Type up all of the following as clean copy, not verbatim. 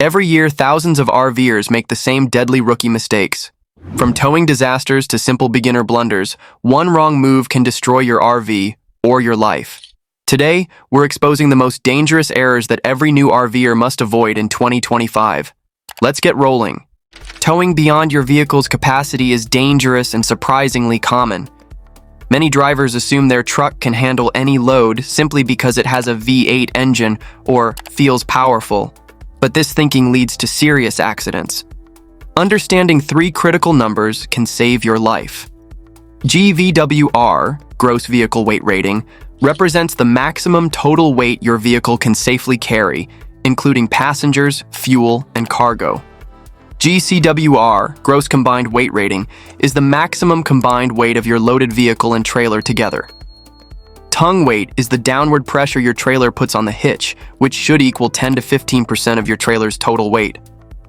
Every year, thousands of RVers make the same deadly rookie mistakes. From towing disasters to simple beginner blunders, one wrong move can destroy your RV or your life. Today, we're exposing the most dangerous errors that every new RVer must avoid in 2025. Let's get rolling. Towing beyond your vehicle's capacity is dangerous and surprisingly common. Many drivers assume their truck can handle any load simply because it has a V8 engine or feels powerful. But this thinking leads to serious accidents. Understanding three critical numbers can save your life. GVWR, gross vehicle weight rating, represents the maximum total weight your vehicle can safely carry, including passengers, fuel, and cargo. GCWR, gross combined weight rating, is the maximum combined weight of your loaded vehicle and trailer together. Tongue weight is the downward pressure your trailer puts on the hitch, which should equal 10 to 15% of your trailer's total weight.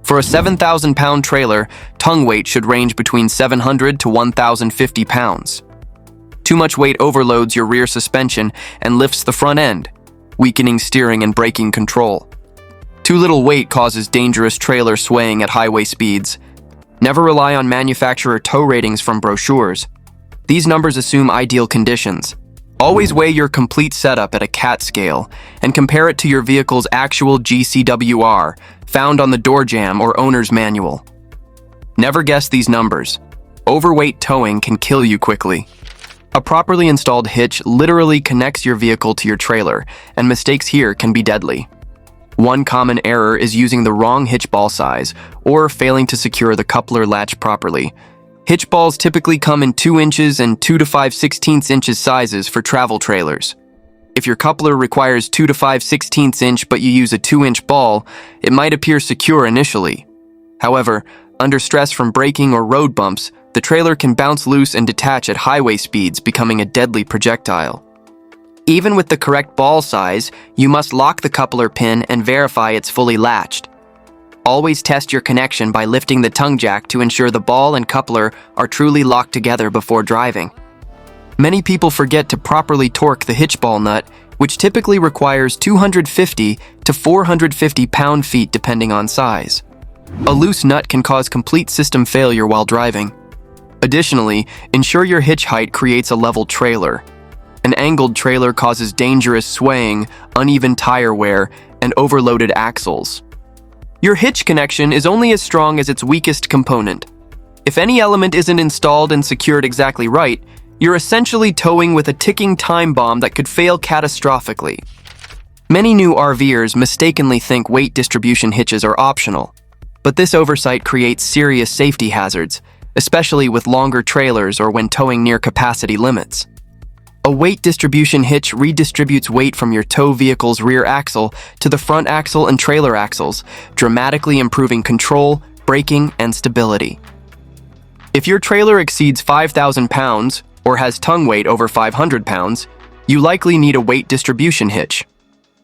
For a 7,000-pound trailer, tongue weight should range between 700 to 1,050 pounds. Too much weight overloads your rear suspension and lifts the front end, weakening steering and braking control. Too little weight causes dangerous trailer swaying at highway speeds. Never rely on manufacturer tow ratings from brochures. These numbers assume ideal conditions. Always weigh your complete setup at a CAT scale and compare it to your vehicle's actual GCWR, found on the door jamb or owner's manual. Never guess these numbers. Overweight towing can kill you quickly. A properly installed hitch literally connects your vehicle to your trailer, and mistakes here can be deadly. One common error is using the wrong hitch ball size or failing to secure the coupler latch properly. Hitch balls typically come in 2 inches and 2 to 5/16 inches sizes for travel trailers. If your coupler requires 2 to 5/16 inch but you use a 2-inch ball, it might appear secure initially. However, under stress from braking or road bumps, the trailer can bounce loose and detach at highway speeds, becoming a deadly projectile. Even with the correct ball size, you must lock the coupler pin and verify it's fully latched. Always test your connection by lifting the tongue jack to ensure the ball and coupler are truly locked together before driving. Many people forget to properly torque the hitch ball nut, which typically requires 250 to 450 pound-feet depending on size. A loose nut can cause complete system failure while driving. Additionally, ensure your hitch height creates a level trailer. An angled trailer causes dangerous swaying, uneven tire wear, and overloaded axles. Your hitch connection is only as strong as its weakest component. If any element isn't installed and secured exactly right, you're essentially towing with a ticking time bomb that could fail catastrophically. Many new RVers mistakenly think weight distribution hitches are optional, but this oversight creates serious safety hazards, especially with longer trailers or when towing near capacity limits. A weight distribution hitch redistributes weight from your tow vehicle's rear axle to the front axle and trailer axles, dramatically improving control, braking, and stability. If your trailer exceeds 5,000 pounds or has tongue weight over 500 pounds, you likely need a weight distribution hitch.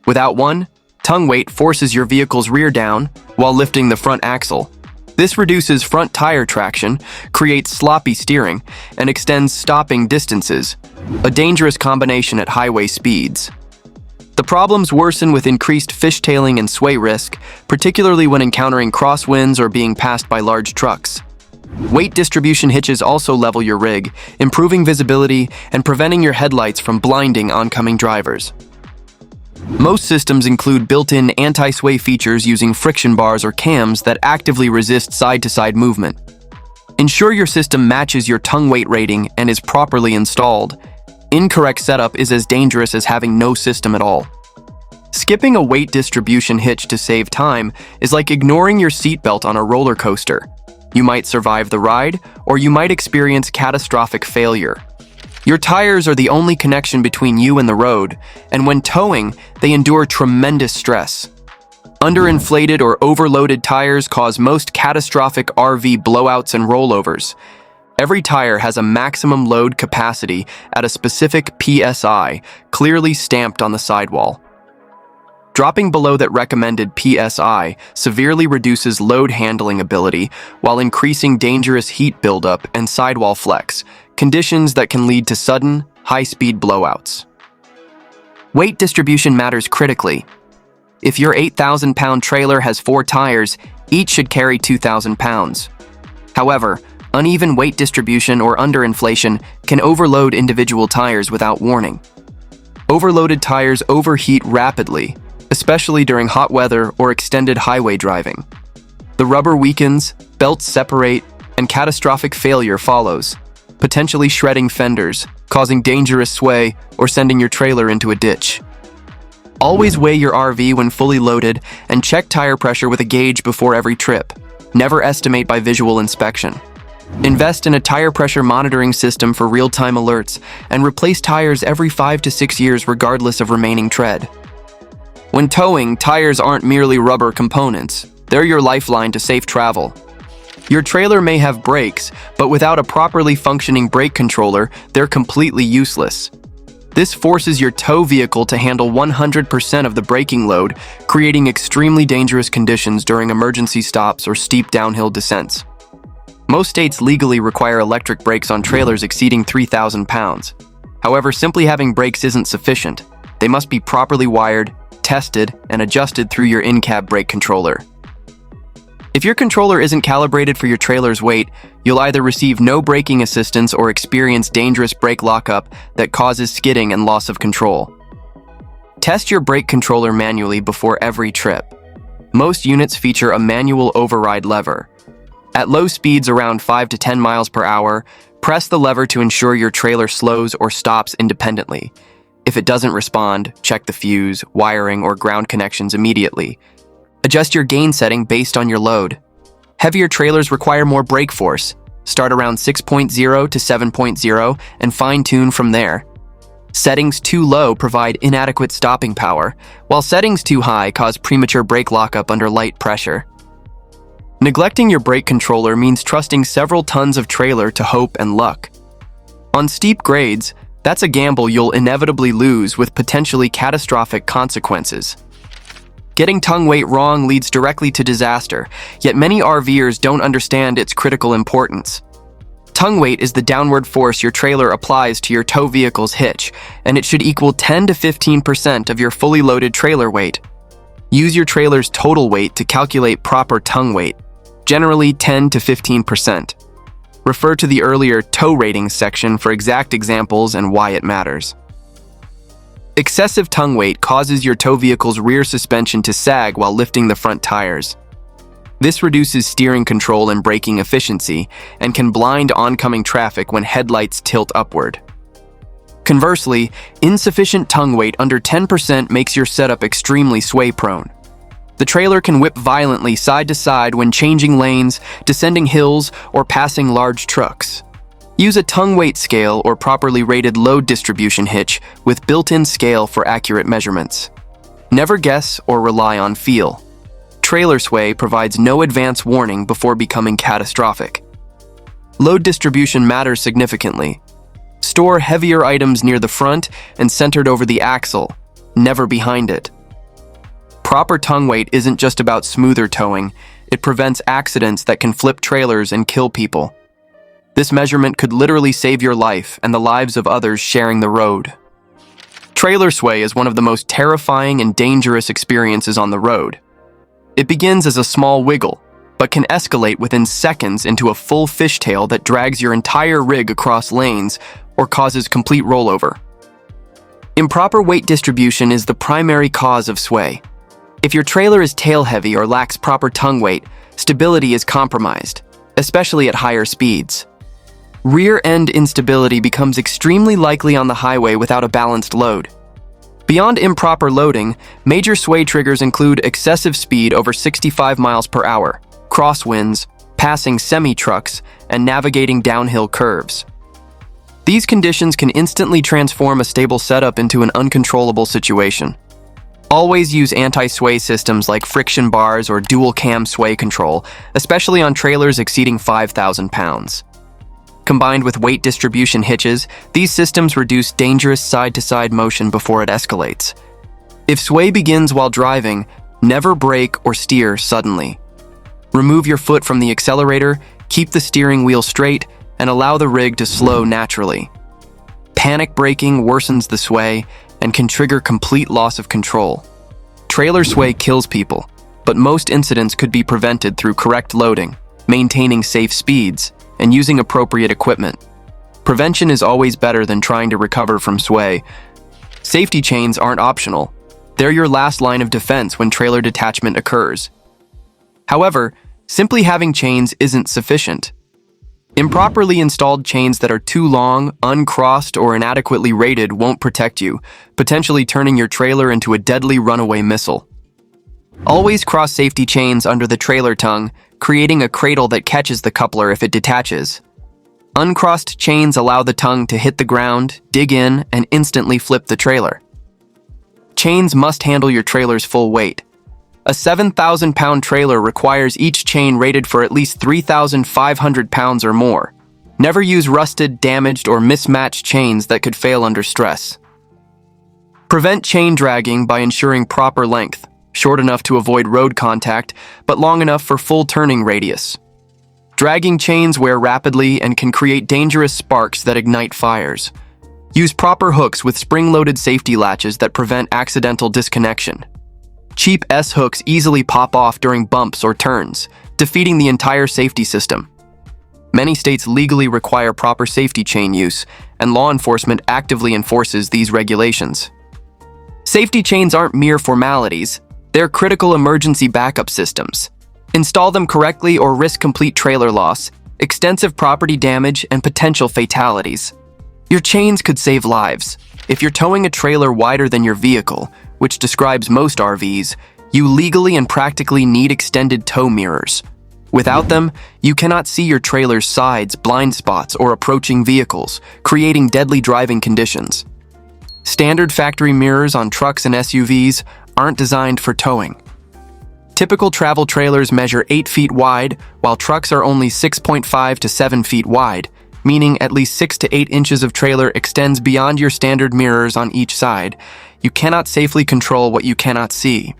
Without one, tongue weight forces your vehicle's rear down while lifting the front axle. This reduces front tire traction, creates sloppy steering, and extends stopping distances, a dangerous combination at highway speeds. The problems worsen with increased fishtailing and sway risk, particularly when encountering crosswinds or being passed by large trucks. Weight distribution hitches also level your rig, improving visibility and preventing your headlights from blinding oncoming drivers. Most systems include built-in anti-sway features using friction bars or cams that actively resist side-to-side movement. Ensure your system matches your tongue weight rating and is properly installed. Incorrect setup is as dangerous as having no system at all. Skipping a weight distribution hitch to save time is like ignoring your seatbelt on a roller coaster. You might survive the ride, or you might experience catastrophic failure. Your tires are the only connection between you and the road, and when towing, they endure tremendous stress. Underinflated or overloaded tires cause most catastrophic RV blowouts and rollovers. Every tire has a maximum load capacity at a specific PSI, clearly stamped on the sidewall. Dropping below that recommended PSI severely reduces load handling ability while increasing dangerous heat buildup and sidewall flex, conditions that can lead to sudden, high-speed blowouts. Weight distribution matters critically. If your 8,000-pound trailer has 4 tires, each should carry 2,000 pounds. However, uneven weight distribution or underinflation can overload individual tires without warning. Overloaded tires overheat rapidly, especially during hot weather or extended highway driving. The rubber weakens, belts separate, and catastrophic failure follows, potentially shredding fenders, causing dangerous sway, or sending your trailer into a ditch. Always weigh your RV when fully loaded and check tire pressure with a gauge before every trip. Never estimate by visual inspection. Invest in a tire pressure monitoring system for real-time alerts and replace tires every 5 to 6 years regardless of remaining tread. When towing, tires aren't merely rubber components. They're your lifeline to safe travel. Your trailer may have brakes, but without a properly functioning brake controller, they're completely useless. This forces your tow vehicle to handle 100% of the braking load, creating extremely dangerous conditions during emergency stops or steep downhill descents. Most states legally require electric brakes on trailers exceeding 3,000 pounds. However, simply having brakes isn't sufficient. They must be properly wired, tested, and adjusted through your in-cab brake controller. If your controller isn't calibrated for your trailer's weight, you'll either receive no braking assistance or experience dangerous brake lockup that causes skidding and loss of control. Test your brake controller manually before every trip. Most units feature a manual override lever. At low speeds around 5 to 10 miles per hour, press the lever to ensure your trailer slows or stops independently. If it doesn't respond, check the fuse, wiring, or ground connections immediately. Adjust your gain setting based on your load. Heavier trailers require more brake force. Start around 6.0 to 7.0 and fine-tune from there. Settings too low provide inadequate stopping power, while settings too high cause premature brake lockup under light pressure. Neglecting your brake controller means trusting several tons of trailer to hope and luck. On steep grades, that's a gamble you'll inevitably lose with potentially catastrophic consequences. Getting tongue weight wrong leads directly to disaster, yet many RVers don't understand its critical importance. Tongue weight is the downward force your trailer applies to your tow vehicle's hitch, and it should equal 10 to 15% of your fully loaded trailer weight. Use your trailer's total weight to calculate proper tongue weight, generally 10 to 15%. Refer to the earlier tow ratings section for exact examples and why it matters. Excessive tongue weight causes your tow vehicle's rear suspension to sag while lifting the front tires. This reduces steering control and braking efficiency and can blind oncoming traffic when headlights tilt upward. Conversely, insufficient tongue weight under 10% makes your setup extremely sway-prone. The trailer can whip violently side to side when changing lanes, descending hills, or passing large trucks. Use a tongue weight scale or properly rated load distribution hitch with built-in scale for accurate measurements. Never guess or rely on feel. Trailer sway provides no advance warning before becoming catastrophic. Load distribution matters significantly. Store heavier items near the front and centered over the axle, never behind it. Proper tongue weight isn't just about smoother towing, it prevents accidents that can flip trailers and kill people. This measurement could literally save your life and the lives of others sharing the road. Trailer sway is one of the most terrifying and dangerous experiences on the road. It begins as a small wiggle, but can escalate within seconds into a full fishtail that drags your entire rig across lanes or causes complete rollover. Improper weight distribution is the primary cause of sway. If your trailer is tail-heavy or lacks proper tongue weight, stability is compromised, especially at higher speeds. Rear-end instability becomes extremely likely on the highway without a balanced load. Beyond improper loading, major sway triggers include excessive speed over 65 miles per hour, crosswinds, passing semi-trucks, and navigating downhill curves. These conditions can instantly transform a stable setup into an uncontrollable situation. Always use anti-sway systems like friction bars or dual-cam sway control, especially on trailers exceeding 5,000 pounds. Combined with weight distribution hitches, these systems reduce dangerous side-to-side motion before it escalates. If sway begins while driving, never brake or steer suddenly. Remove your foot from the accelerator, keep the steering wheel straight, and allow the rig to slow naturally. Panic braking worsens the sway and can trigger complete loss of control. Trailer sway kills people, but most incidents could be prevented through correct loading, maintaining safe speeds, and using appropriate equipment. Prevention is always better than trying to recover from sway. Safety chains aren't optional. They're your last line of defense when trailer detachment occurs. However, simply having chains isn't sufficient. Improperly installed chains that are too long, uncrossed, or inadequately rated won't protect you, potentially turning your trailer into a deadly runaway missile. Always cross safety chains under the trailer tongue, creating a cradle that catches the coupler if it detaches. Uncrossed chains allow the tongue to hit the ground, dig in, and instantly flip the trailer. Chains must handle your trailer's full weight. A 7,000-pound trailer requires each chain rated for at least 3,500 pounds or more. Never use rusted, damaged, or mismatched chains that could fail under stress. Prevent chain dragging by ensuring proper length, short enough to avoid road contact, but long enough for full turning radius. Dragging chains wear rapidly and can create dangerous sparks that ignite fires. Use proper hooks with spring-loaded safety latches that prevent accidental disconnection. Cheap S-hooks easily pop off during bumps or turns, defeating the entire safety system. Many states legally require proper safety chain use, and law enforcement actively enforces these regulations. Safety chains aren't mere formalities, they're critical emergency backup systems. Install them correctly or risk complete trailer loss, extensive property damage, and potential fatalities. Your chains could save lives. If you're towing a trailer wider than your vehicle, which describes most RVs, you legally and practically need extended tow mirrors. Without them, you cannot see your trailer's sides, blind spots, or approaching vehicles, creating deadly driving conditions. Standard factory mirrors on trucks and SUVs aren't designed for towing. Typical travel trailers measure 8 feet wide, while trucks are only 6.5 to 7 feet wide, meaning at least 6 to 8 inches of trailer extends beyond your standard mirrors on each side. You cannot safely control what you cannot see.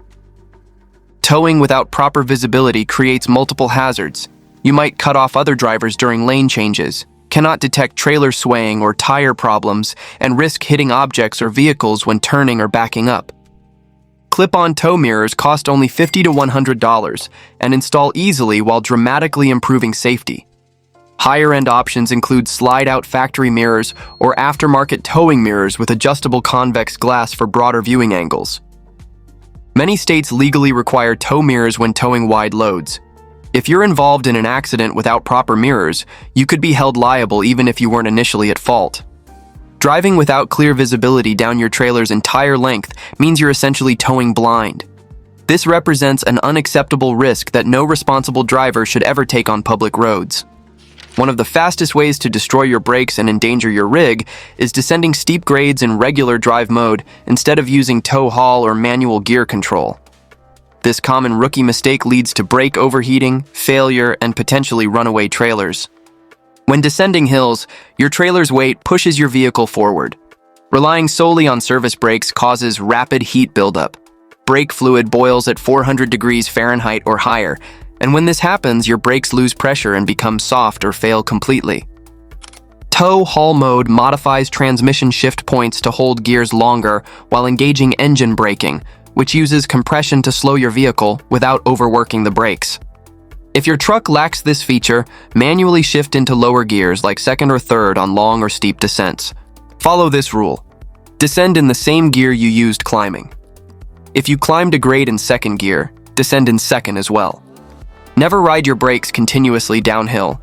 Towing without proper visibility creates multiple hazards. You might cut off other drivers during lane changes, cannot detect trailer swaying or tire problems, and risk hitting objects or vehicles when turning or backing up. Clip-on tow mirrors cost only $50 to $100 and install easily while dramatically improving safety. Higher-end options include slide-out factory mirrors or aftermarket towing mirrors with adjustable convex glass for broader viewing angles. Many states legally require tow mirrors when towing wide loads. If you're involved in an accident without proper mirrors, you could be held liable even if you weren't initially at fault. Driving without clear visibility down your trailer's entire length means you're essentially towing blind. This represents an unacceptable risk that no responsible driver should ever take on public roads. One of the fastest ways to destroy your brakes and endanger your rig is descending steep grades in regular drive mode instead of using tow haul or manual gear control. This common rookie mistake leads to brake overheating, failure, and potentially runaway trailers. When descending hills, your trailer's weight pushes your vehicle forward. Relying solely on service brakes causes rapid heat buildup. Brake fluid boils at 400 degrees Fahrenheit or higher, and when this happens, your brakes lose pressure and become soft or fail completely. Tow haul mode modifies transmission shift points to hold gears longer while engaging engine braking, which uses compression to slow your vehicle without overworking the brakes. If your truck lacks this feature, manually shift into lower gears like second or third on long or steep descents. Follow this rule. Descend in the same gear you used climbing. If you climbed a grade in second gear, descend in second as well. Never ride your brakes continuously downhill.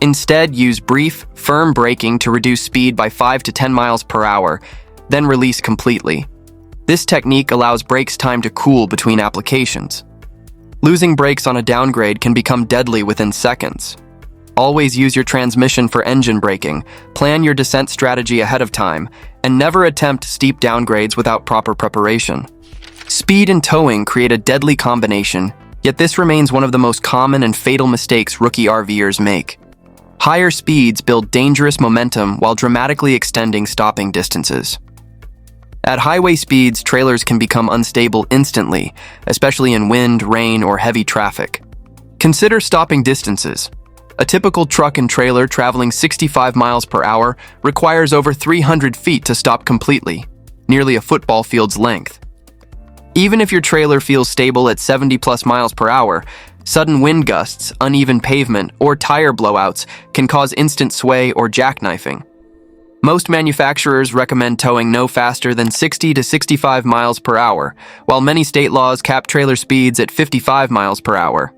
Instead, use brief, firm braking to reduce speed by 5 to 10 miles per hour, then release completely. This technique allows brakes time to cool between applications. Losing brakes on a downgrade can become deadly within seconds. Always use your transmission for engine braking, plan your descent strategy ahead of time, and never attempt steep downgrades without proper preparation. Speed and towing create a deadly combination, yet this remains one of the most common and fatal mistakes rookie RVers make. Higher speeds build dangerous momentum while dramatically extending stopping distances. At highway speeds, trailers can become unstable instantly, especially in wind, rain, or heavy traffic. Consider stopping distances. A typical truck and trailer traveling 65 miles per hour requires over 300 feet to stop completely, nearly a football field's length. Even if your trailer feels stable at 70 plus miles per hour, sudden wind gusts, uneven pavement, or tire blowouts can cause instant sway or jackknifing. Most manufacturers recommend towing no faster than 60 to 65 miles per hour, while many state laws cap trailer speeds at 55 miles per hour.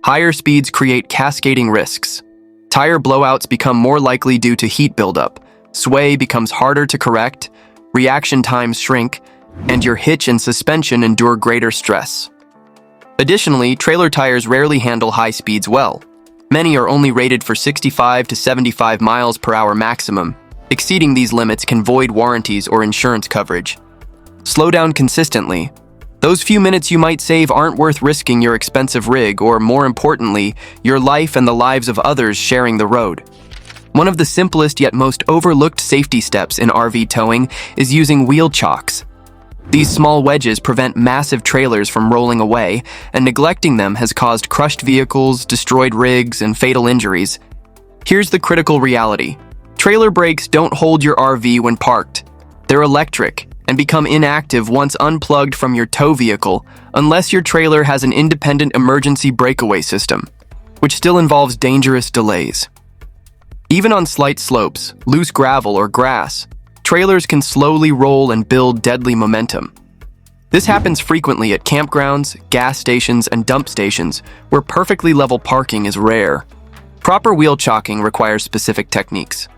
Higher speeds create cascading risks. Tire blowouts become more likely due to heat buildup, sway becomes harder to correct, reaction times shrink, and your hitch and suspension endure greater stress. Additionally, trailer tires rarely handle high speeds well. Many are only rated for 65 to 75 miles per hour maximum. Exceeding these limits can void warranties or insurance coverage. Slow down consistently. Those few minutes you might save aren't worth risking your expensive rig or, more importantly, your life and the lives of others sharing the road. One of the simplest yet most overlooked safety steps in RV towing is using wheel chocks. These small wedges prevent massive trailers from rolling away, and neglecting them has caused crushed vehicles, destroyed rigs, and fatal injuries. Here's the critical reality. Trailer brakes don't hold your RV when parked. They're electric and become inactive once unplugged from your tow vehicle, unless your trailer has an independent emergency breakaway system, which still involves dangerous delays. Even on slight slopes, loose gravel, or grass, trailers can slowly roll and build deadly momentum. This happens frequently at campgrounds, gas stations, and dump stations, where perfectly level parking is rare. Proper wheel chocking requires specific techniques.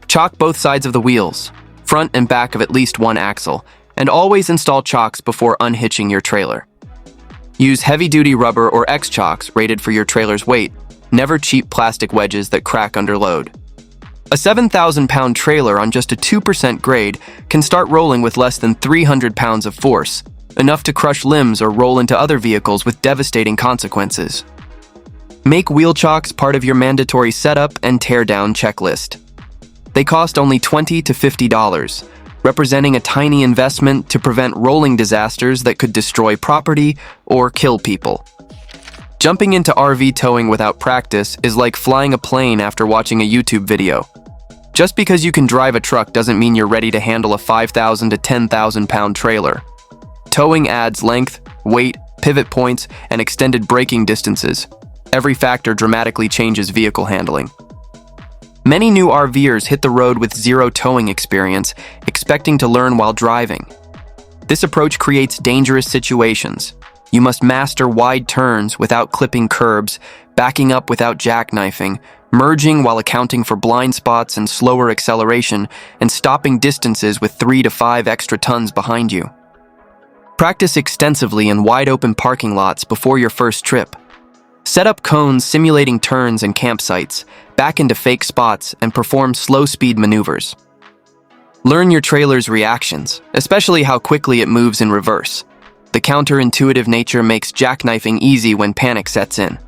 Chock both sides of the wheels, front and back of at least one axle, and always install chocks before unhitching your trailer. Use heavy-duty rubber or X-chocks rated for your trailer's weight, never cheap plastic wedges that crack under load. A 7,000-pound trailer on just a 2% grade can start rolling with less than 300 pounds of force, enough to crush limbs or roll into other vehicles with devastating consequences. Make wheel chocks part of your mandatory setup and tear-down checklist. They cost only $20 to $50, representing a tiny investment to prevent rolling disasters that could destroy property or kill people. Jumping into RV towing without practice is like flying a plane after watching a YouTube video. Just because you can drive a truck doesn't mean you're ready to handle a 5,000 to 10,000 pound trailer. Towing adds length, weight, pivot points, and extended braking distances. Every factor dramatically changes vehicle handling. Many new RVers hit the road with zero towing experience, expecting to learn while driving. This approach creates dangerous situations. You must master wide turns without clipping curbs, backing up without jackknifing, merging while accounting for blind spots and slower acceleration, and stopping distances with 3 to 5 extra tons behind you. Practice extensively in wide-open parking lots before your first trip. Set up cones simulating turns and campsites, back into fake spots, and perform slow-speed maneuvers. Learn your trailer's reactions, especially how quickly it moves in reverse. The counterintuitive nature makes jackknifing easy when panic sets in.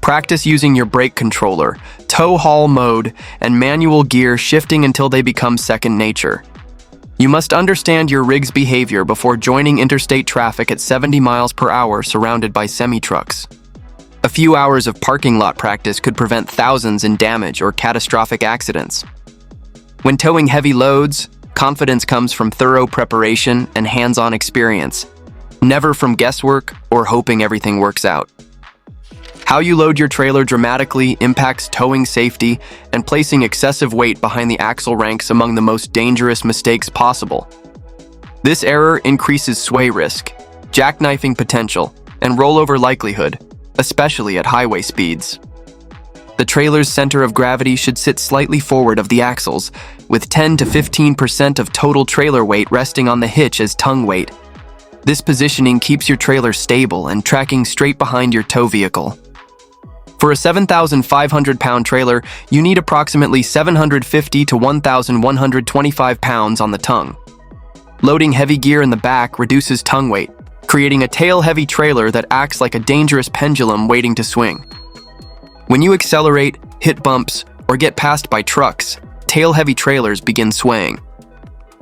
Practice using your brake controller, tow haul mode, and manual gear shifting until they become second nature. You must understand your rig's behavior before joining interstate traffic at 70 miles per hour surrounded by semi-trucks. A few hours of parking lot practice could prevent thousands in damage or catastrophic accidents. When towing heavy loads, confidence comes from thorough preparation and hands-on experience, never from guesswork or hoping everything works out. How you load your trailer dramatically impacts towing safety, and placing excessive weight behind the axle ranks among the most dangerous mistakes possible. This error increases sway risk, jackknifing potential, and rollover likelihood, especially at highway speeds. The trailer's center of gravity should sit slightly forward of the axles, with 10 to 15% of total trailer weight resting on the hitch as tongue weight. This positioning keeps your trailer stable and tracking straight behind your tow vehicle. For a 7,500-pound trailer, you need approximately 750 to 1,125 pounds on the tongue. Loading heavy gear in the back reduces tongue weight, creating a tail-heavy trailer that acts like a dangerous pendulum waiting to swing. When you accelerate, hit bumps, or get passed by trucks, tail-heavy trailers begin swaying.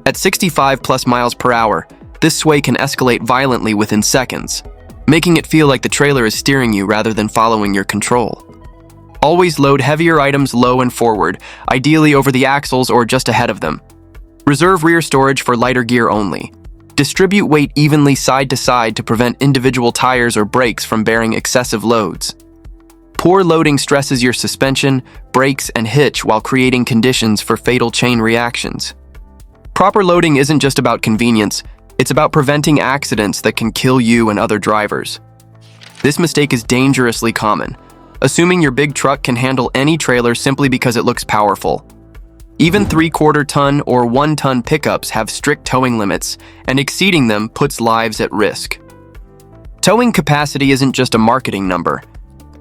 At 65 plus miles per hour, this sway can escalate violently within seconds, making it feel like the trailer is steering you rather than following your control. Always load heavier items low and forward, ideally over the axles or just ahead of them. Reserve rear storage for lighter gear only. Distribute weight evenly side to side to prevent individual tires or brakes from bearing excessive loads. Poor loading stresses your suspension, brakes, and hitch while creating conditions for fatal chain reactions. Proper loading isn't just about convenience, it's about preventing accidents that can kill you and other drivers. This mistake is dangerously common, assuming your big truck can handle any trailer simply because it looks powerful. Even 3/4 ton or 1 ton pickups have strict towing limits, and exceeding them puts lives at risk. Towing capacity isn't just a marketing number.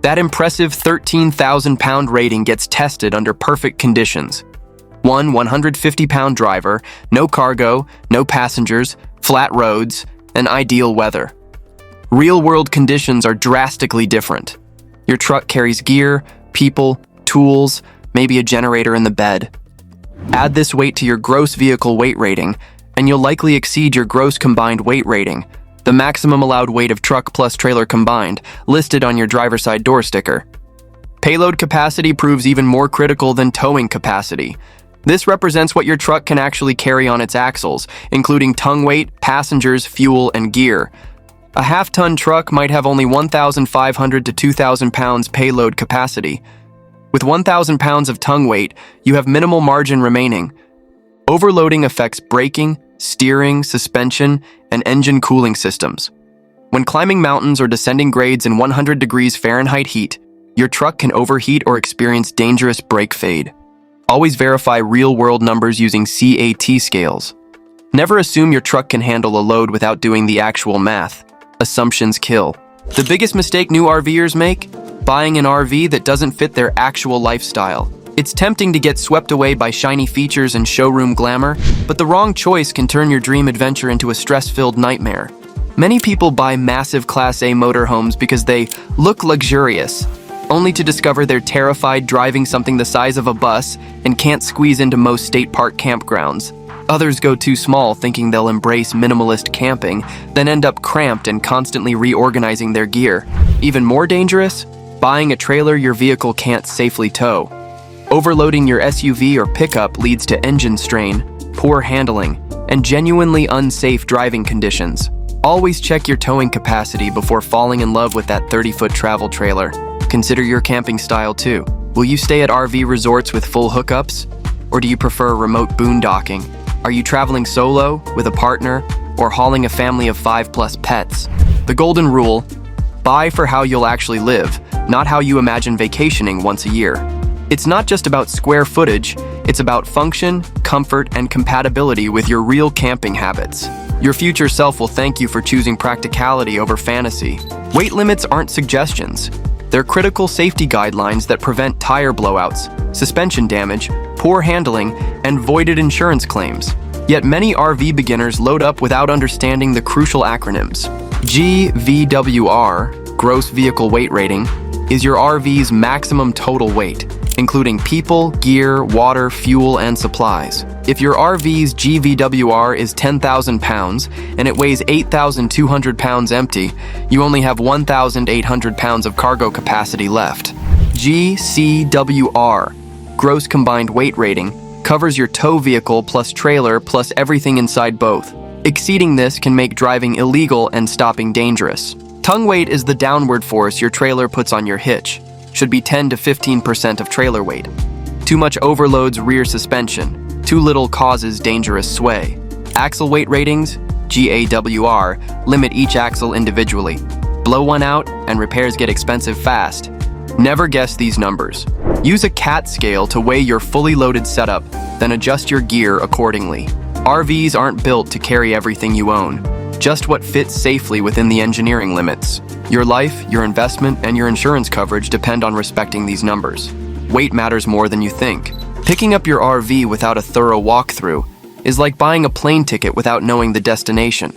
That impressive 13,000-pound rating gets tested under perfect conditions. One 150-pound driver, no cargo, no passengers, flat roads, and ideal weather. Real-world conditions are drastically different. Your truck carries gear, people, tools, maybe a generator in the bed. Add this weight to your gross vehicle weight rating, and you'll likely exceed your gross combined weight rating, the maximum allowed weight of truck plus trailer combined, listed on your driver's side door sticker. Payload capacity proves even more critical than towing capacity. This represents what your truck can actually carry on its axles, including tongue weight, passengers, fuel, and gear. A half-ton truck might have only 1,500 to 2,000 pounds payload capacity. With 1,000 pounds of tongue weight, you have minimal margin remaining. Overloading affects braking, steering, suspension, and engine cooling systems. When climbing mountains or descending grades in 100 degrees Fahrenheit heat, your truck can overheat or experience dangerous brake fade. Always verify real-world numbers using CAT scales. Never assume your truck can handle a load without doing the actual math. Assumptions kill. The biggest mistake new RVers make? Buying an RV that doesn't fit their actual lifestyle. It's tempting to get swept away by shiny features and showroom glamour, but the wrong choice can turn your dream adventure into a stress-filled nightmare. Many people buy massive Class A motorhomes because they look luxurious, only to discover they're terrified driving something the size of a bus and can't squeeze into most state park campgrounds. Others go too small thinking they'll embrace minimalist camping, then end up cramped and constantly reorganizing their gear. Even more dangerous? Buying a trailer your vehicle can't safely tow. Overloading your SUV or pickup leads to engine strain, poor handling, and genuinely unsafe driving conditions. Always check your towing capacity before falling in love with that 30-foot travel trailer. Consider your camping style too. Will you stay at RV resorts with full hookups? Or do you prefer remote boondocking? Are you traveling solo, with a partner, or hauling a family of 5+ pets? The golden rule: buy for how you'll actually live, not how you imagine vacationing once a year. It's not just about square footage, it's about function, comfort, and compatibility with your real camping habits. Your future self will thank you for choosing practicality over fantasy. Weight limits aren't suggestions. They're critical safety guidelines that prevent tire blowouts, suspension damage, poor handling, and voided insurance claims. Yet many RV beginners load up without understanding the crucial acronyms. GVWR, Gross Vehicle Weight Rating, is your RV's maximum total weight, including people, gear, water, fuel, and supplies. If your RV's GVWR is 10,000 pounds and it weighs 8,200 pounds empty, you only have 1,800 pounds of cargo capacity left. GCWR, Gross Combined Weight Rating, covers your tow vehicle plus trailer plus everything inside both. Exceeding this can make driving illegal and stopping dangerous. Tongue weight is the downward force your trailer puts on your hitch. Should be 10 to 15% of trailer weight. Too much overloads rear suspension. Too little causes dangerous sway. Axle weight ratings, GAWR, limit each axle individually. Blow one out and repairs get expensive fast. Never guess these numbers. Use a CAT scale to weigh your fully loaded setup, then adjust your gear accordingly. RVs aren't built to carry everything you own, just what fits safely within the engineering limits. Your life, your investment, and your insurance coverage depend on respecting these numbers. Weight matters more than you think. Picking up your RV without a thorough walkthrough is like buying a plane ticket without knowing the destination.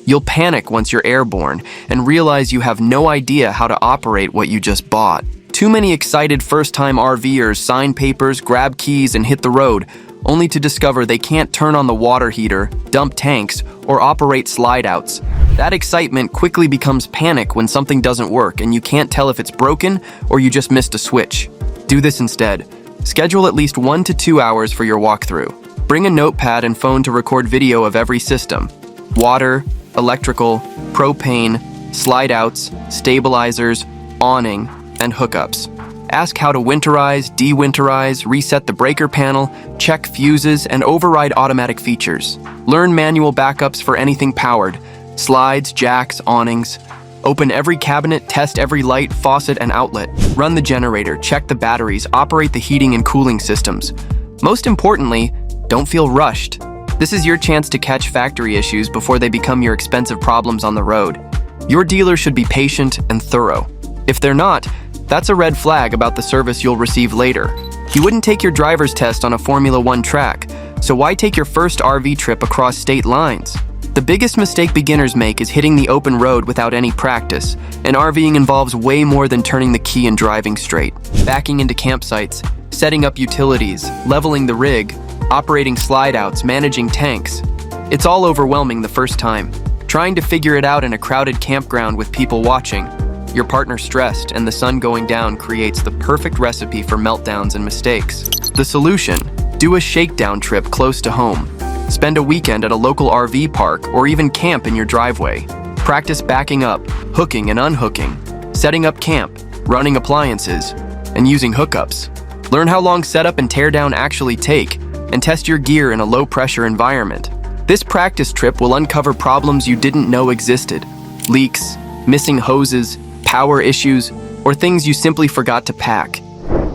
You'll panic once you're airborne and realize you have no idea how to operate what you just bought. Too many excited first-time RVers sign papers, grab keys, and hit the road, only to discover they can't turn on the water heater, dump tanks, or operate slide-outs. That excitement quickly becomes panic when something doesn't work and you can't tell if it's broken or you just missed a switch. Do this instead. Schedule at least 1 to 2 hours for your walkthrough. Bring a notepad and phone to record video of every system. water, electrical, propane, slide outs, stabilizers, awning, and hookups. Ask how to winterize, dewinterize, reset the breaker panel, check fuses, and override automatic features. Learn manual backups for anything powered: slides, jacks, awnings. Open every cabinet, test every light, faucet, and outlet. Run the generator, check the batteries, operate the heating and cooling systems. Most importantly, don't feel rushed. This is your chance to catch factory issues before they become your expensive problems on the road. Your dealer should be patient and thorough. If they're not, that's a red flag about the service you'll receive later. You wouldn't take your driver's test on a Formula One track, so why take your first RV trip across state lines? The biggest mistake beginners make is hitting the open road without any practice, and RVing involves way more than turning the key and driving straight. Backing into campsites, setting up utilities, leveling the rig, operating slide outs, managing tanks. It's all overwhelming the first time. Trying to figure it out in a crowded campground with people watching, your partner stressed, and the sun going down creates the perfect recipe for meltdowns and mistakes. The solution: do a shakedown trip close to home. Spend a weekend at a local RV park or even camp in your driveway. Practice backing up, hooking and unhooking, setting up camp, running appliances, and using hookups. Learn how long setup and teardown actually take, and test your gear in a low-pressure environment. This practice trip will uncover problems you didn't know existed: leaks, missing hoses, power issues, or things you simply forgot to pack.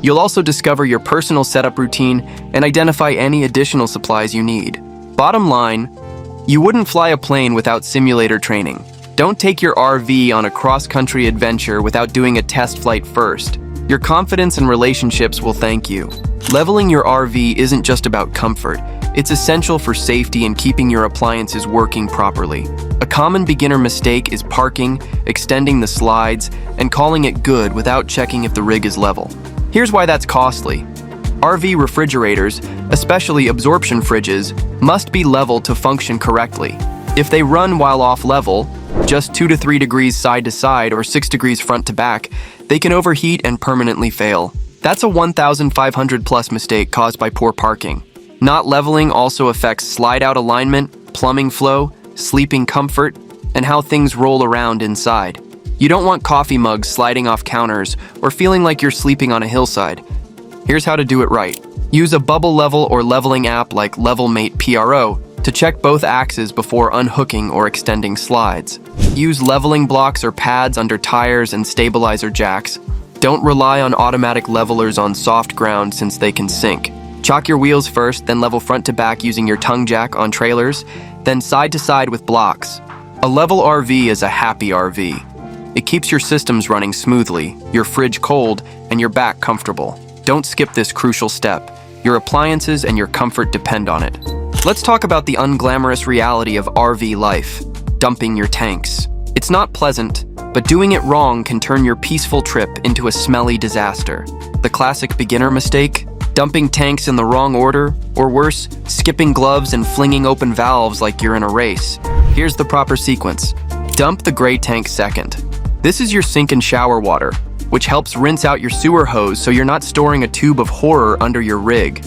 You'll also discover your personal setup routine and identify any additional supplies you need. Bottom line, you wouldn't fly a plane without simulator training. Don't take your RV on a cross-country adventure without doing a test flight first. Your confidence and relationships will thank you. Leveling your RV isn't just about comfort. It's essential for safety and keeping your appliances working properly. A common beginner mistake is parking, extending the slides, and calling it good without checking if the rig is level. Here's why that's costly. RV refrigerators, especially absorption fridges, must be level to function correctly. If they run while off level, just 2 to 3 degrees side to side or 6 degrees front to back, they can overheat and permanently fail. That's a 1,500 plus mistake caused by poor parking. Not leveling also affects slide-out alignment, plumbing flow, sleeping comfort, and how things roll around inside. You don't want coffee mugs sliding off counters or feeling like you're sleeping on a hillside. Here's how to do it right. Use a bubble level or leveling app like LevelMate Pro to check both axes before unhooking or extending slides. Use leveling blocks or pads under tires and stabilizer jacks. Don't rely on automatic levelers on soft ground since they can sink. Chalk your wheels first, then level front to back using your tongue jack on trailers, then side to side with blocks. A level RV is a happy RV. It keeps your systems running smoothly, your fridge cold, and your back comfortable. Don't skip this crucial step. Your appliances and your comfort depend on it. Let's talk about the unglamorous reality of RV life: dumping your tanks. It's not pleasant, but doing it wrong can turn your peaceful trip into a smelly disaster. The classic beginner mistake: dumping tanks in the wrong order, or worse, skipping gloves and flinging open valves like you're in a race. Here's the proper sequence. Dump the gray tank second. This is your sink and shower water, which helps rinse out your sewer hose so you're not storing a tube of horror under your rig.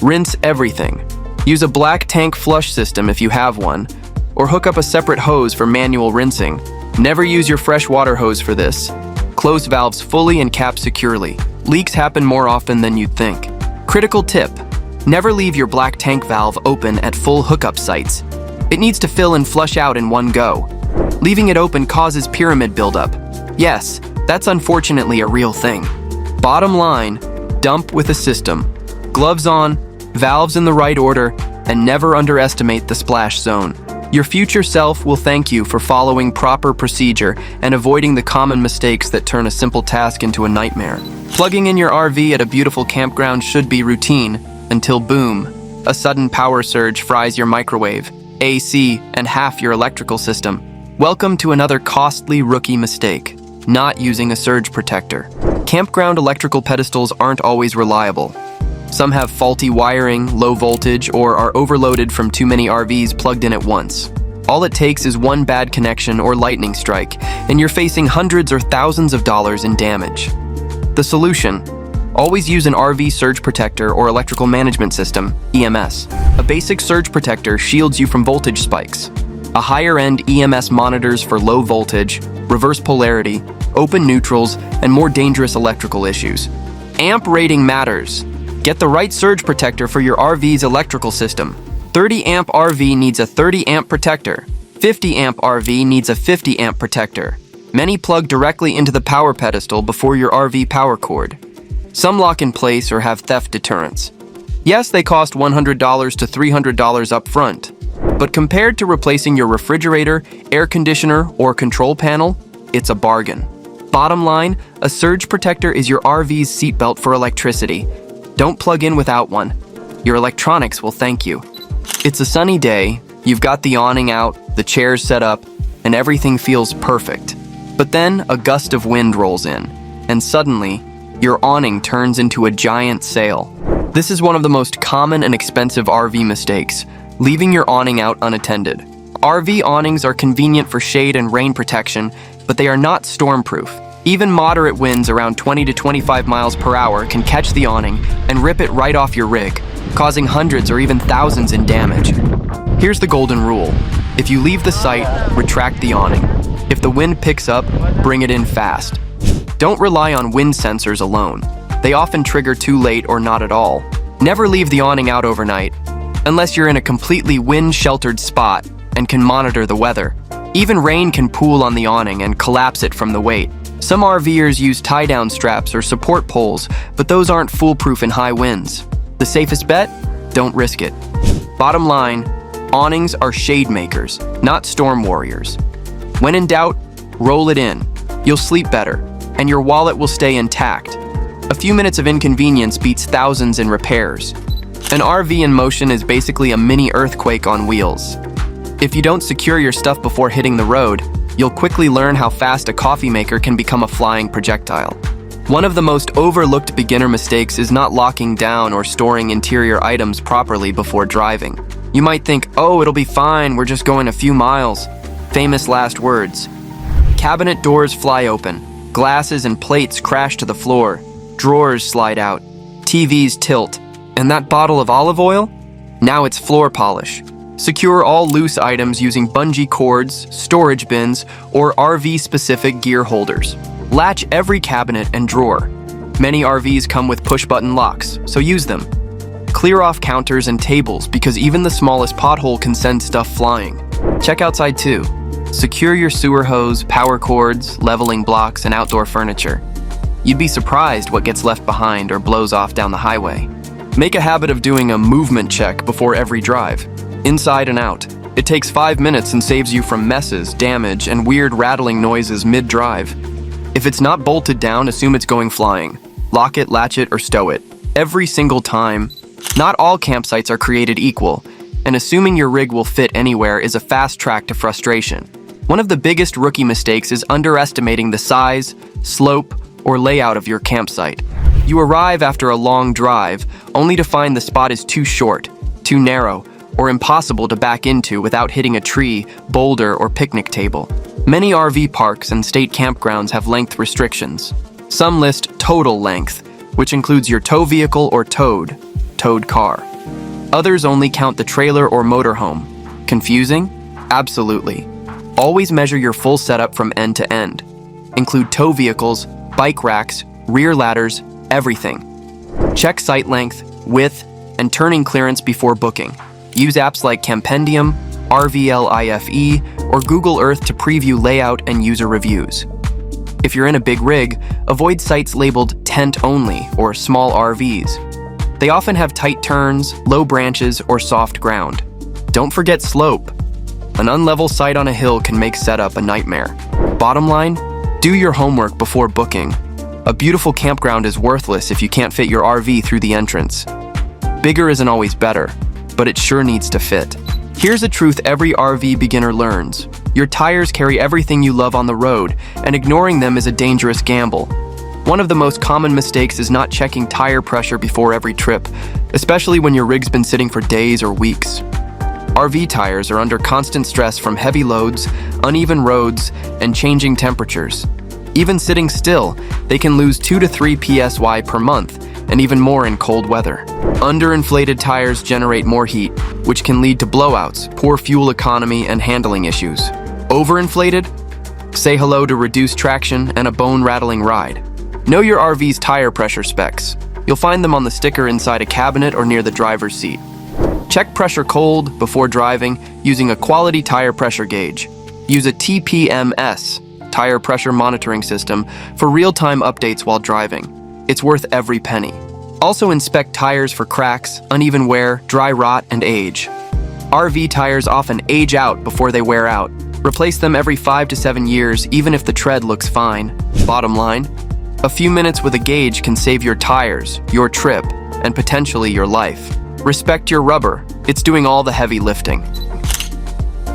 Rinse everything. Use a black tank flush system if you have one, or hook up a separate hose for manual rinsing. Never use your fresh water hose for this. Close valves fully and cap securely. Leaks happen more often than you'd think. Critical tip: never leave your black tank valve open at full hookup sites. It needs to fill and flush out in one go. Leaving it open causes pyramid buildup. Yes, that's unfortunately a real thing. Bottom line, dump with a system. Gloves on, valves in the right order, and never underestimate the splash zone. Your future self will thank you for following proper procedure and avoiding the common mistakes that turn a simple task into a nightmare. Plugging in your RV at a beautiful campground should be routine, until boom, a sudden power surge fries your microwave, AC, and half your electrical system. Welcome to another costly rookie mistake: not using a surge protector. Campground electrical pedestals aren't always reliable. Some have faulty wiring, low voltage, or are overloaded from too many RVs plugged in at once. All it takes is one bad connection or lightning strike, and you're facing hundreds or thousands of dollars in damage. The solution: always use an RV surge protector or electrical management system, EMS. A basic surge protector shields you from voltage spikes. A higher-end EMS monitors for low voltage, reverse polarity, open neutrals, and more dangerous electrical issues. Amp rating matters. Get the right surge protector for your RV's electrical system. 30 amp RV needs a 30 amp protector. 50 amp RV needs a 50 amp protector. Many plug directly into the power pedestal before your RV power cord. Some lock in place or have theft deterrents. Yes, they cost $100 to $300 up front, but compared to replacing your refrigerator, air conditioner, or control panel, it's a bargain. Bottom line, a surge protector is your RV's seatbelt for electricity. Don't plug in without one. Your electronics will thank you. It's a sunny day, you've got the awning out, the chairs set up, and everything feels perfect. But then a gust of wind rolls in, and suddenly, your awning turns into a giant sail. This is one of the most common and expensive RV mistakes, leaving your awning out unattended. RV awnings are convenient for shade and rain protection, but they are not stormproof. Even moderate winds around 20 to 25 miles per hour can catch the awning and rip it right off your rig, causing hundreds or even thousands in damage. Here's the golden rule. If you leave the site, retract the awning. If the wind picks up, bring it in fast. Don't rely on wind sensors alone. They often trigger too late or not at all. Never leave the awning out overnight, unless you're in a completely wind-sheltered spot and can monitor the weather. Even rain can pool on the awning and collapse it from the weight. Some RVers use tie-down straps or support poles, but those aren't foolproof in high winds. The safest bet? Don't risk it. Bottom line, awnings are shade makers, not storm warriors. When in doubt, roll it in. You'll sleep better, and your wallet will stay intact. A few minutes of inconvenience beats thousands in repairs. An RV in motion is basically a mini earthquake on wheels. If you don't secure your stuff before hitting the road, you'll quickly learn how fast a coffee maker can become a flying projectile. One of the most overlooked beginner mistakes is not locking down or storing interior items properly before driving. You might think, oh, it'll be fine, we're just going a few miles. Famous last words. Cabinet doors fly open, glasses and plates crash to the floor, drawers slide out, TVs tilt, and that bottle of olive oil? Now it's floor polish. Secure all loose items using bungee cords, storage bins, or RV-specific gear holders. Latch every cabinet and drawer. Many RVs come with push-button locks, so use them. Clear off counters and tables because even the smallest pothole can send stuff flying. Check outside too. Secure your sewer hose, power cords, leveling blocks, and outdoor furniture. You'd be surprised what gets left behind or blows off down the highway. Make a habit of doing a movement check before every drive, inside and out. It takes 5 minutes and saves you from messes, damage, and weird rattling noises mid-drive. If it's not bolted down, assume it's going flying. Lock it, latch it, or stow it. Every single time. Not all campsites are created equal, and assuming your rig will fit anywhere is a fast track to frustration. One of the biggest rookie mistakes is underestimating the size, slope, or layout of your campsite. You arrive after a long drive, only to find the spot is too short, too narrow, or impossible to back into without hitting a tree, boulder, or picnic table. Many RV parks and state campgrounds have length restrictions. Some list total length, which includes your tow vehicle or towed car. Others only count the trailer or motorhome. Confusing? Absolutely. Always measure your full setup from end to end. Include tow vehicles, bike racks, rear ladders, everything. Check site length, width, and turning clearance before booking. Use apps like Campendium, RVLIFE, or Google Earth to preview layout and user reviews. If you're in a big rig, avoid sites labeled tent only or small RVs. They often have tight turns, low branches, or soft ground. Don't forget slope. An unlevel site on a hill can make setup a nightmare. Bottom line, do your homework before booking. A beautiful campground is worthless if you can't fit your RV through the entrance. Bigger isn't always better, but it sure needs to fit. Here's a truth every RV beginner learns. Your tires carry everything you love on the road, and ignoring them is a dangerous gamble. One of the most common mistakes is not checking tire pressure before every trip, especially when your rig's been sitting for days or weeks. RV tires are under constant stress from heavy loads, uneven roads, and changing temperatures. Even sitting still, they can lose 2 to 3 PSY per month, and even more in cold weather. Underinflated tires generate more heat, which can lead to blowouts, poor fuel economy, and handling issues. Overinflated? Say hello to reduced traction and a bone-rattling ride. Know your RV's tire pressure specs. You'll find them on the sticker inside a cabinet or near the driver's seat. Check pressure cold before driving using a quality tire pressure gauge. Use a TPMS, tire pressure monitoring system, for real-time updates while driving. It's worth every penny. Also inspect tires for cracks, uneven wear, dry rot, and age. RV tires often age out before they wear out. Replace them every 5 to 7 years, even if the tread looks fine. Bottom line, a few minutes with a gauge can save your tires, your trip, and potentially your life. Respect your rubber. It's doing all the heavy lifting.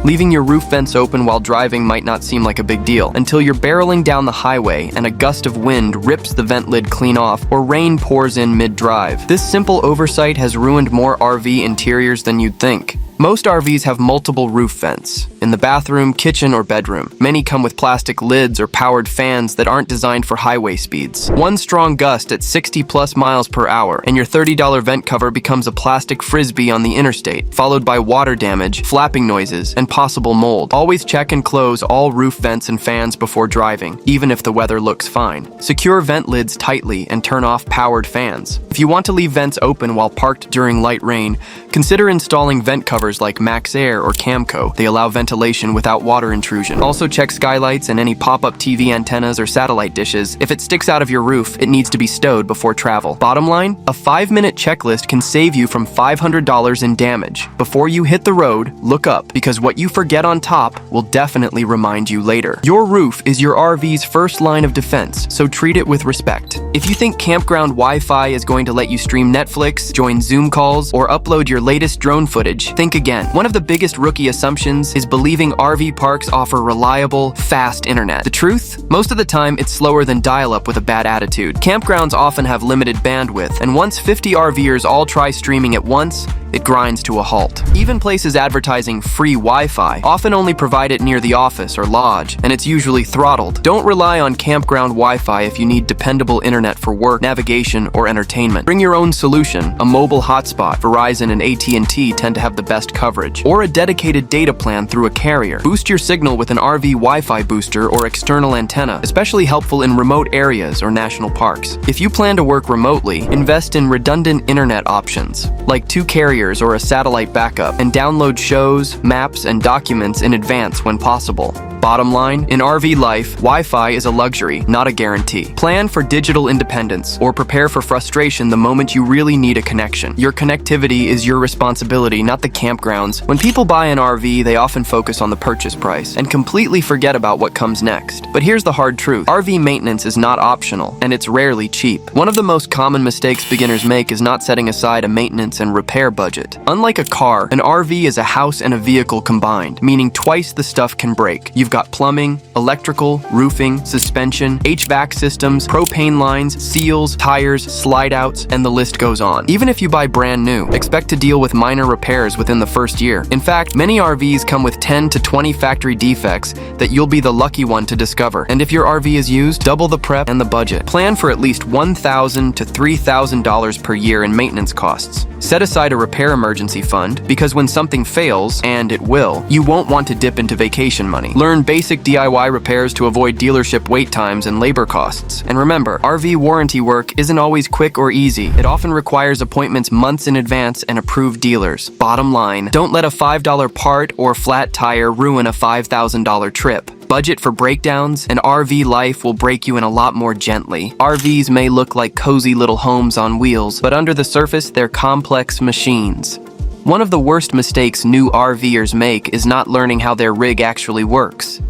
Leaving your roof vents open while driving might not seem like a big deal until you're barreling down the highway and a gust of wind rips the vent lid clean off or rain pours in mid-drive. This simple oversight has ruined more RV interiors than you'd think. Most RVs have multiple roof vents, in the bathroom, kitchen, or bedroom. Many come with plastic lids or powered fans that aren't designed for highway speeds. One strong gust at 60+ miles per hour, and your $30 vent cover becomes a plastic frisbee on the interstate, followed by water damage, flapping noises, and possible mold. Always check and close all roof vents and fans before driving, even if the weather looks fine. Secure vent lids tightly and turn off powered fans. If you want to leave vents open while parked during light rain, consider installing vent covers like Max Air or Camco. They allow ventilation without water intrusion. Also check skylights and any pop-up TV antennas or satellite dishes. If it sticks out of your roof, it needs to be stowed before travel. Bottom line, a 5-minute checklist can save you from $500 in damage. Before you hit the road, look up, because what you forget on top will definitely remind you later. Your roof is your RV's first line of defense, so treat it with respect. If you think campground Wi-Fi is going to let you stream Netflix, join Zoom calls, or upload your latest drone footage, think again. One of the biggest rookie assumptions is believing RV parks offer reliable, fast internet. The truth? Most of the time, it's slower than dial-up with a bad attitude. Campgrounds often have limited bandwidth, and once 50 RVers all try streaming at once, it grinds to a halt. Even places advertising free Wi-Fi often only provide it near the office or lodge, and it's usually throttled. Don't rely on campground Wi-Fi if you need dependable internet for work, navigation, or entertainment. Bring your own solution. A mobile hotspot. Verizon and AT&T tend to have the best coverage. Or a dedicated data plan through a carrier. Boost your signal with an RV Wi-Fi booster or external antenna, especially helpful in remote areas or national parks. If you plan to work remotely, invest in redundant internet options, like 2 carriers or a satellite backup, and download shows, maps, and documents in advance when possible. Bottom line, in RV life, Wi-Fi is a luxury, not a guarantee. Plan for digital independence or prepare for frustration the moment you really need a connection. Your connectivity is your responsibility, not the campground's. When people buy an RV, they often focus on the purchase price and completely forget about what comes next. But here's the hard truth. RV maintenance is not optional, and it's rarely cheap. One of the most common mistakes beginners make is not setting aside a maintenance and repair budget. Unlike a car, an RV is a house and a vehicle combined, meaning twice the stuff can break. You've got plumbing, electrical, roofing, suspension, HVAC systems, propane lines, seals, tires, slide outs, and the list goes on. Even if you buy brand new, expect to deal with minor repairs within the first year. In fact, many RVs come with 10 to 20 factory defects that you'll be the lucky one to discover. And if your RV is used, double the prep and the budget. Plan for at least $1,000 to $3,000 per year in maintenance costs. Set aside a repair emergency fund, because when something fails, and it will, you won't want to dip into vacation money. Learn basic DIY repairs to avoid dealership wait times and labor costs. And remember, RV warranty work isn't always quick or easy. It often requires appointments months in advance and approved dealers. Bottom line, don't let a $5 part or flat tire ruin a $5,000 trip. Budget for breakdowns, and RV life will break you in a lot more gently. RVs may look like cozy little homes on wheels, but under the surface, they're complex machines. One of the worst mistakes new RVers make is not learning how their rig actually works.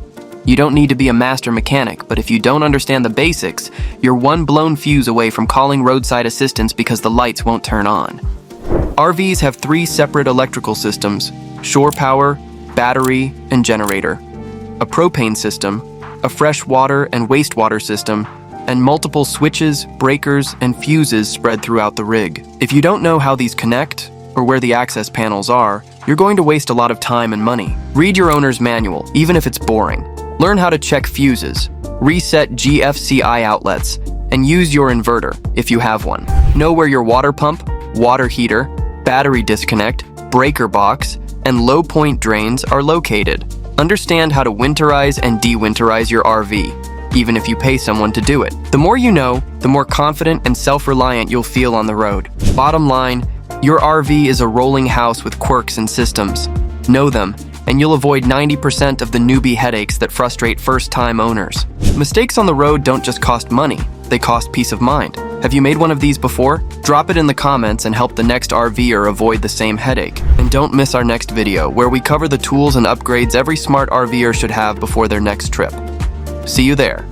You don't need to be a master mechanic, but if you don't understand the basics, you're one blown fuse away from calling roadside assistance because the lights won't turn on. RVs have 3 separate electrical systems: shore power, battery, and generator. A propane system, a fresh water and wastewater system, and multiple switches, breakers, and fuses spread throughout the rig. If you don't know how these connect, or where the access panels are, you're going to waste a lot of time and money. Read your owner's manual, even if it's boring. Learn how to check fuses, reset GFCI outlets, and use your inverter, if you have one. Know where your water pump, water heater, battery disconnect, breaker box, and low point drains are located. Understand how to winterize and dewinterize your RV, even if you pay someone to do it. The more you know, the more confident and self-reliant you'll feel on the road. Bottom line, your RV is a rolling house with quirks and systems. Know them, and you'll avoid 90% of the newbie headaches that frustrate first-time owners. Mistakes on the road don't just cost money, they cost peace of mind. Have you made one of these before? Drop it in the comments and help the next RVer avoid the same headache. And don't miss our next video, where we cover the tools and upgrades every smart RVer should have before their next trip. See you there.